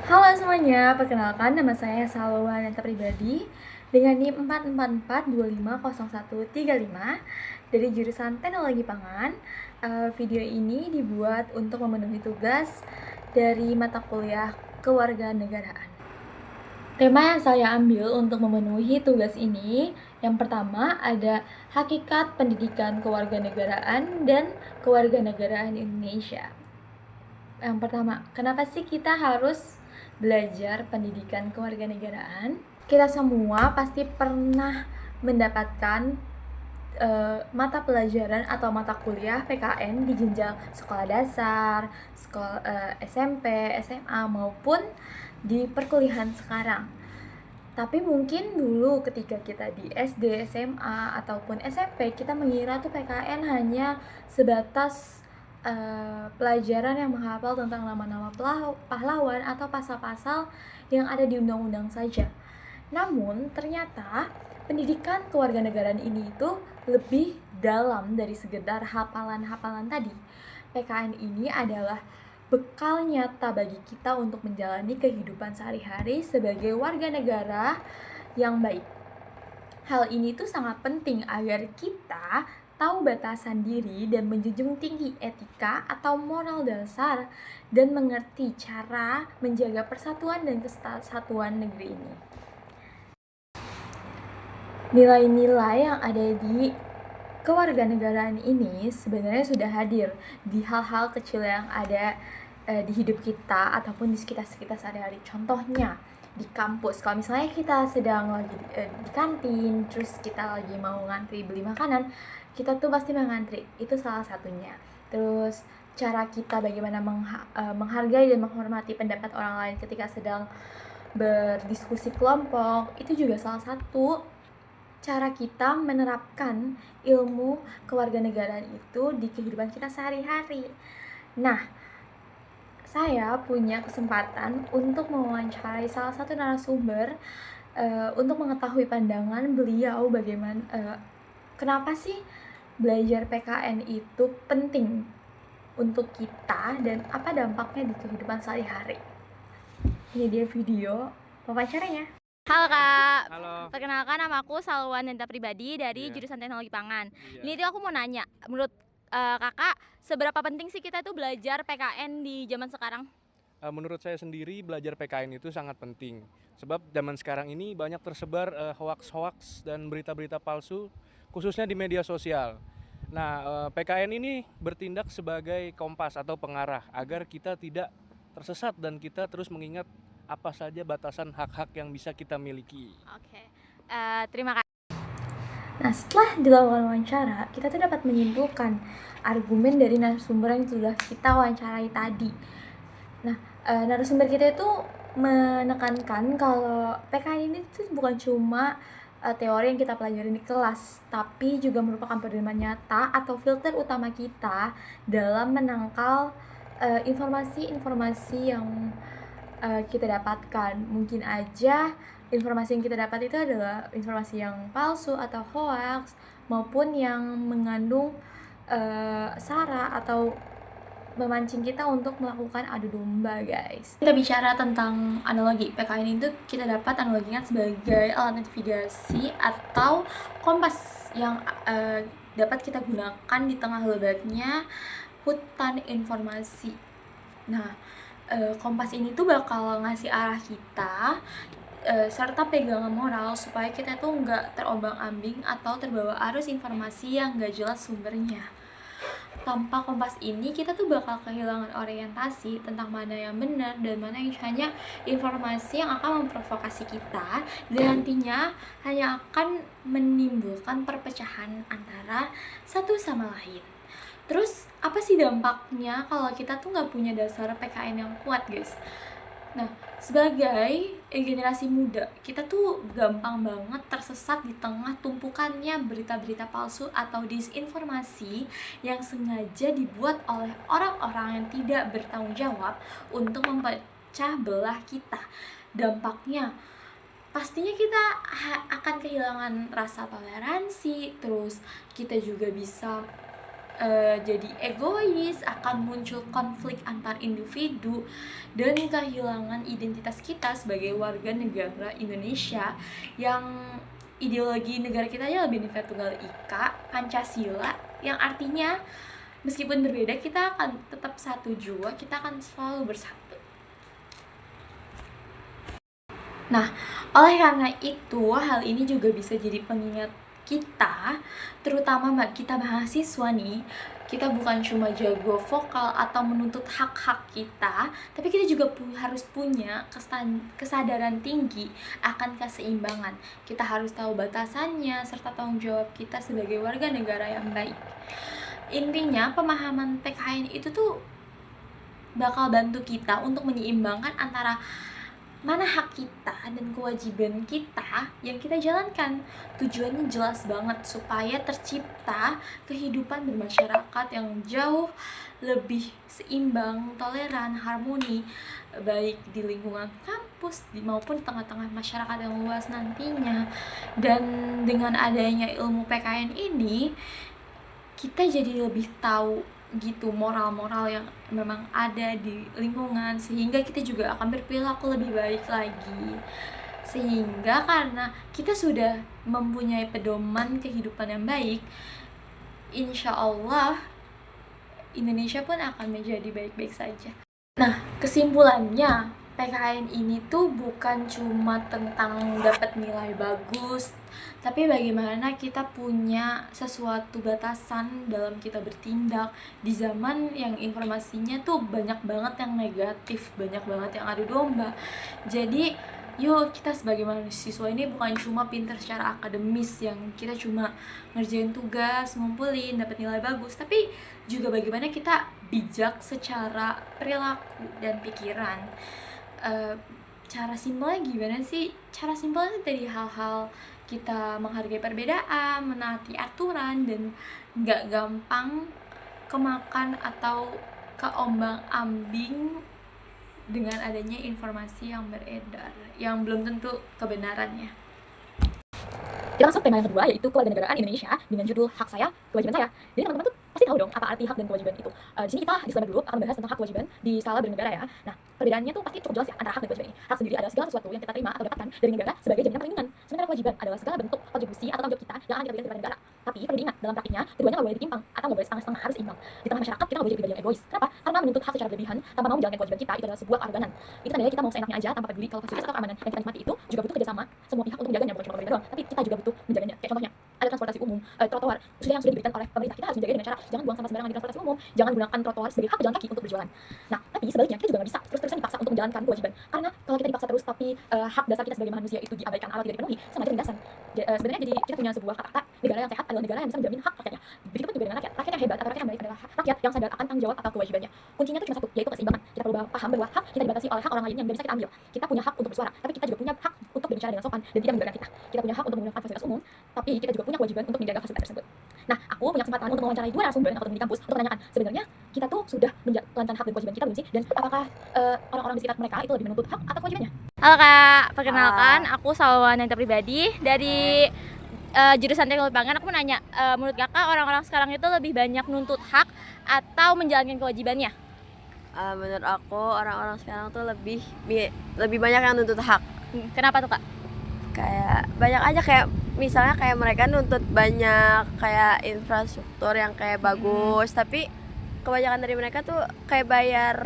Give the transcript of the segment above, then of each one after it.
Halo semuanya, perkenalkan nama saya Salwa Nanta Pribadi dengan NIM 444250135 dari jurusan Teknologi Pangan. Video ini dibuat untuk memenuhi tugas dari mata kuliah Kewarganegaraan. Tema yang saya ambil untuk memenuhi tugas ini, yang pertama ada hakikat pendidikan kewarganegaraan dan kewarganegaraan Indonesia. Yang pertama, kenapa sih kita harus belajar pendidikan kewarganegaraan? Kita semua pasti pernah mendapatkan mata pelajaran atau mata kuliah PKN di jenjang sekolah dasar, SMP, SMA maupun di perkuliahan sekarang. Tapi mungkin dulu ketika kita di SD, SMA, ataupun SMP, kita mengira tuh PKN hanya sebatas pelajaran yang menghafal tentang nama-nama pahlawan atau pasal-pasal yang ada di undang-undang saja. Namun, ternyata pendidikan kewarganegaraan ini itu lebih dalam dari sekedar hafalan-hafalan tadi. PKN ini adalah bekal nyata bagi kita untuk menjalani kehidupan sehari-hari sebagai warga negara yang baik. Hal ini tuh sangat penting agar kita tahu batasan diri dan menjunjung tinggi etika atau moral dasar dan mengerti cara menjaga persatuan dan kesatuan negeri ini. Nilai-nilai yang ada di kewarganegaraan ini sebenarnya sudah hadir di hal-hal kecil yang ada di hidup kita ataupun di sekitar sehari-hari. Contohnya di kampus, kalau misalnya kita sedang lagi di kantin, terus kita lagi mau ngantri beli makanan, kita tuh pasti mengantri, itu salah satunya. Terus cara kita bagaimana menghargai dan menghormati pendapat orang lain ketika sedang berdiskusi kelompok, itu juga salah satu cara kita menerapkan ilmu kewarganegaraan itu di kehidupan kita sehari-hari. Nah, saya punya kesempatan untuk mewawancarai salah satu narasumber untuk mengetahui pandangan beliau bagaimana kenapa sih belajar PKN itu penting untuk kita dan apa dampaknya di kehidupan sehari-hari. Ini dia video wawancaranya. Halo Kak, Halo. perkenalkan nama aku Salwan Nenta Pribadi dari Iya. jurusan Teknologi Pangan. Iya. Ini tuh aku mau nanya, menurut Kakak, seberapa penting sih kita tuh belajar PKN di zaman sekarang? Menurut saya sendiri belajar PKN itu sangat penting. Sebab zaman sekarang ini banyak tersebar hoaks-hoaks dan berita-berita palsu khususnya di media sosial. Nah, PKN ini bertindak sebagai kompas atau pengarah agar kita tidak tersesat dan kita terus mengingat apa saja batasan hak-hak yang bisa kita miliki. Oke, terima kasih. Nah, setelah dilakukan wawancara, kita tuh dapat menyimpulkan argumen dari narasumber yang sudah kita wawancarai tadi. Nah, narasumber kita itu menekankan kalau PKN ini tuh bukan cuma teori yang kita pelajari di kelas, tapi juga merupakan pedoman nyata atau filter utama kita dalam menangkal informasi-informasi yang kita dapatkan. Mungkin aja informasi yang kita dapat itu adalah informasi yang palsu atau hoax maupun yang mengandung sara atau memancing kita untuk melakukan adu domba, guys. Kita bicara tentang analogi. PKN itu kita dapat analoginya sebagai alat navigasi atau kompas yang dapat kita gunakan di tengah lebatnya hutan informasi. Nah, kompas ini tuh bakal ngasih arah kita serta pegangan moral supaya kita tuh nggak terombang-ambing atau terbawa arus informasi yang nggak jelas sumbernya. Tanpa kompas ini kita tuh bakal kehilangan orientasi tentang mana yang benar dan mana yang hanya informasi yang akan memprovokasi kita dan nantinya hanya akan menimbulkan perpecahan antara satu sama lain. Terus apa sih dampaknya kalau kita tuh nggak punya dasar PKN yang kuat, guys? Nah, sebagai generasi muda, kita tuh gampang banget tersesat di tengah tumpukannya berita-berita palsu atau disinformasi yang sengaja dibuat oleh orang-orang yang tidak bertanggung jawab untuk memecah belah kita. Dampaknya pastinya kita akan kehilangan rasa toleransi, terus kita juga bisa jadi egois, akan muncul konflik antar individu, dan kehilangan identitas kita sebagai warga negara Indonesia yang ideologi negara kita aja lebih Bhinneka Tunggal Ika, Pancasila, yang artinya meskipun berbeda kita akan tetap satu jua, kita akan selalu bersatu. Nah, oleh karena itu, hal ini juga bisa jadi pengingat kita, terutama kita mahasiswa nih, kita bukan cuma jago vokal atau menuntut hak-hak kita, tapi kita juga harus punya kesadaran tinggi akan keseimbangan. Kita harus tahu batasannya, serta tanggung jawab kita sebagai warga negara yang baik. Intinya, pemahaman PKN itu tuh bakal bantu kita untuk menyeimbangkan antara mana hak kita dan kewajiban kita yang kita jalankan. Tujuannya jelas banget, supaya tercipta kehidupan bermasyarakat yang jauh lebih seimbang, toleran, harmoni, baik di lingkungan kampus maupun tengah-tengah masyarakat yang luas nantinya. Dan dengan adanya ilmu PKN ini, kita jadi lebih tahu gitu moral-moral yang memang ada di lingkungan, sehingga kita juga akan berperilaku lebih baik lagi. Sehingga karena kita sudah mempunyai pedoman kehidupan yang baik, insya Allah Indonesia pun akan menjadi baik-baik saja. Nah, kesimpulannya, PKN ini tuh bukan cuma tentang dapat nilai bagus, tapi bagaimana kita punya sesuatu batasan dalam kita bertindak di zaman yang informasinya tuh banyak banget yang negatif, banyak banget yang adu domba. Jadi yuk, kita sebagai mahasiswa ini bukan cuma pintar secara akademis yang kita cuma ngerjain tugas, ngumpulin, dapat nilai bagus, tapi juga bagaimana kita bijak secara perilaku dan pikiran. Cara simpelnya gimana sih? Cara simpelnya dari hal-hal kita menghargai perbedaan, menaati aturan, dan nggak gampang kemakan atau keombang-ambing dengan adanya informasi yang beredar yang belum tentu kebenarannya. Kita masuk tema yang kedua, yaitu kewarganegaraan Indonesia dengan judul Hak Saya, Kewajiban Saya. Jadi teman-teman tuh pasti tahu dong apa arti hak dan kewajiban itu. Di sini kita disclaimer dulu akan membahas tentang hak kewajiban di skala bernegara ya. Nah, perbedaannya tuh pasti cukup jelas ya antara hak dan kewajiban ini. Hak sendiri adalah segala sesuatu yang kita terima atau dapatkan dari negara sebagai jaminan perlindungan. Sementara kewajiban adalah segala bentuk kontribusi atau tanggung jawab kita yang akan kita berikan kepada negara. Tapi perlu diingat, dalam praktiknya keduanya nggak boleh ditimpang atau nggak boleh setengah-setengah, harus imbang. Di tengah masyarakat kita nggak boleh jadi pribadi yang egois. Kenapa? Karena menuntut hak secara berlebihan tanpa mau menjalankan kewajiban kita itu adalah sebuah kearoganan. Itu tandanya kita mau seenaknya aja tanpa peduli kalau fasilitas atau keamanan yang kita nikmati itu juga butuh kerjasama semua pihak untuk menjaganya, bukan cuma pemerintah doang, tapi kita juga butuh menjaganya. Kayak contohnya ada transportasi umum, trotoar yang sudah diberikan oleh pemerintah, kita harus menjaga dengan cara jangan buang sampah sembarangan di transportasi umum, jangan gunakan trotoar sebagai hak pejalan kaki untuk berjualan. Nah, tapi sebaliknya kita juga nggak bisa terus-terusan dipaksa untuk menjalankan kewajiban, karena kalau kita dipaksa terus tapi hak dasar kita sebagai manusia itu diabaikan atau tidak dipenuhi, sama aja penindasan. Sebenarnya jadi kita punya sebuah kata-kata, negara yang sehat adalah negara yang bisa menjamin hak rakyatnya. Begitupun juga dengan rakyat. Rakyat yang hebat atau rakyat yang baik adalah rakyat yang sadar akan tanggung jawab atau kewajibannya. Kuncinya itu cuma satu, yaitu keseimbangan. Kita perlu paham bahwa hak kita dibatasi oleh hak orang lain yang tidak bisa kita ambil. Kita punya hak untuk bersuara, tapi kita juga punya hak untuk berbicara dengan sopan dan tidak meninggalkan kita. Kita punya hak untuk menggunakan fasilitas umum, tapi kita juga punya kewajiban untuk menjaga fasilitas tersebut. Nah, aku punya kesempatan untuk mewawancarai dua narasumber yang aku temui di kampus untuk menanyakan sebenarnya kita tuh sudah menjalankan hak dan kewajiban kita belum sih, dan apakah orang-orang di sekitar mereka itu lebih menuntut hak atau kewajibannya? Halo Kak, perkenalkan aku Salwa Nenta Pribadi dari jurusan Teknologi Pangan. Aku mau nanya, menurut Kakak orang-orang sekarang itu lebih banyak nuntut hak atau menjalankan kewajibannya? Menurut aku orang-orang sekarang tuh lebih banyak yang nuntut hak. Kenapa tuh Kak? Kayak banyak aja, kayak misalnya kayak mereka nuntut banyak kayak infrastruktur yang kayak bagus, tapi kebanyakan dari mereka tuh kayak bayar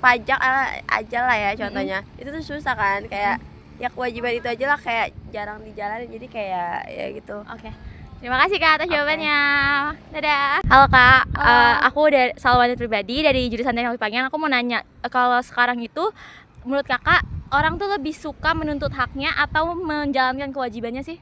pajak aja lah ya contohnya. Itu tuh susah kan, kayak ya kewajiban itu aja lah kayak jarang dijalanin, jadi kayak ya gitu. Oke. Terima kasih Kak atas jawabannya. Dadah. Halo Kak, aku dari Salwa Nenta Pribadi dari jurusan Teknologi Pangan. Aku mau nanya, kalau sekarang itu menurut Kakak orang tuh lebih suka menuntut haknya atau menjalankan kewajibannya sih?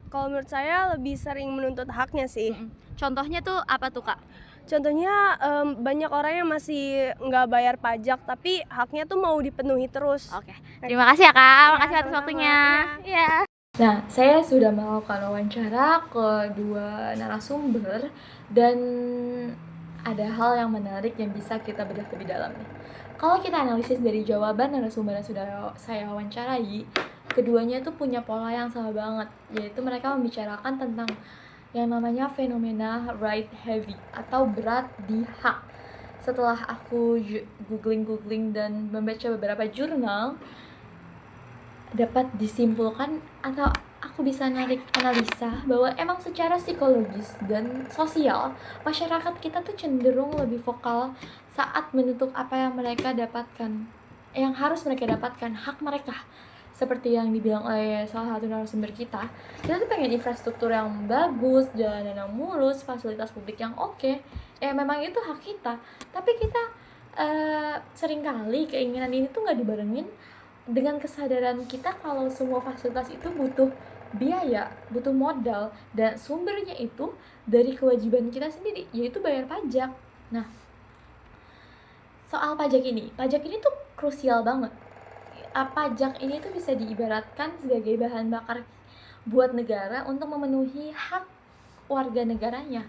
Kalau menurut saya lebih sering menuntut haknya sih. Contohnya tuh apa tuh Kak? Contohnya banyak orang yang masih nggak bayar pajak tapi haknya tuh mau dipenuhi terus. Oke. Terima kasih ya Kak, makasih atas sama-sama. waktunya. Iya. Nah, saya sudah melakukan wawancara ke dua narasumber dan ada hal yang menarik yang bisa kita bedah lebih dalam nih. Kalau kita analisis dari jawaban narasumber yang sudah saya wawancarai, keduanya tuh punya pola yang sama banget, yaitu mereka membicarakan tentang yang namanya fenomena right heavy atau berat di hak. Setelah aku googling dan membaca beberapa jurnal, dapat disimpulkan atau aku bisa narik analisa bahwa emang secara psikologis dan sosial masyarakat kita tuh cenderung lebih vokal saat menuntut apa yang mereka dapatkan, yang harus mereka dapatkan, hak mereka. Seperti yang dibilang oleh salah satu narasumber kita tuh pengen infrastruktur yang bagus, jalanan yang mulus, fasilitas publik yang oke. Ya memang itu hak kita, tapi kita seringkali keinginan ini tuh nggak dibarengin dengan kesadaran kita kalau semua fasilitas itu butuh biaya, butuh modal, dan sumbernya itu dari kewajiban kita sendiri, yaitu bayar pajak. Nah, soal pajak ini tuh krusial banget. Pajak ini tuh bisa diibaratkan sebagai bahan bakar buat negara untuk memenuhi hak warga negaranya.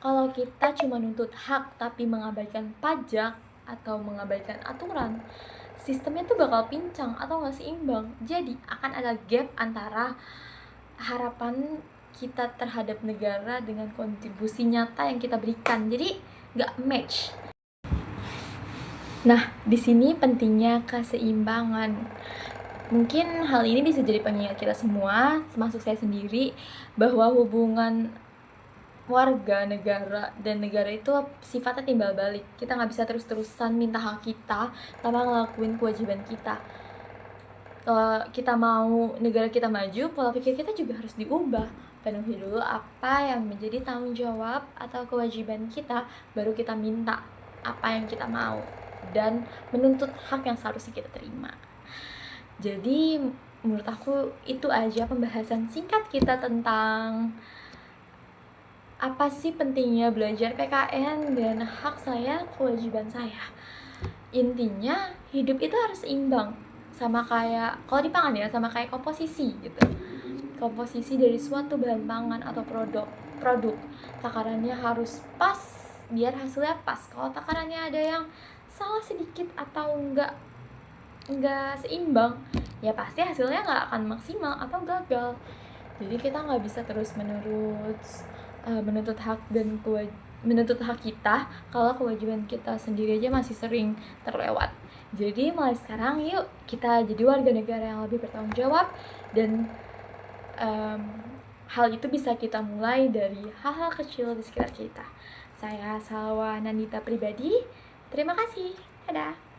Kalau kita cuma nuntut hak tapi mengabaikan pajak atau mengabaikan aturan, sistemnya tuh bakal pincang atau nggak seimbang. Jadi akan ada gap antara harapan kita terhadap negara dengan kontribusi nyata yang kita berikan. Jadi nggak match. Nah, di sini pentingnya keseimbangan. Mungkin hal ini bisa jadi pengingat kita semua, termasuk saya sendiri, bahwa hubungan warga, negara, dan negara itu sifatnya timbal balik. Kita nggak bisa terus-terusan minta hak kita tanpa ngelakuin kewajiban kita. Kalau kita mau negara kita maju, pola pikir kita juga harus diubah. Penuhi dulu apa yang menjadi tanggung jawab atau kewajiban kita, baru kita minta apa yang kita mau dan menuntut hak yang seharusnya kita terima. Jadi menurut aku itu aja pembahasan singkat kita tentang apa sih pentingnya belajar PKN dan hak saya, kewajiban saya. Intinya hidup itu harus imbang, sama kayak kalau di pangan ya, sama kayak komposisi gitu. Komposisi dari suatu bahan pangan atau produk takarannya harus pas biar hasilnya pas. Kalau takarannya ada yang salah sedikit atau enggak seimbang, ya pasti hasilnya nggak akan maksimal atau gagal. Jadi kita nggak bisa terus menuntut hak kita kalau kewajiban kita sendiri aja masih sering terlewat. Jadi mulai sekarang yuk kita jadi warga negara yang lebih bertanggung jawab, dan hal itu bisa kita mulai dari hal-hal kecil di sekitar kita. Saya Salwa Nandita Pribadi. Terima kasih. Dadah.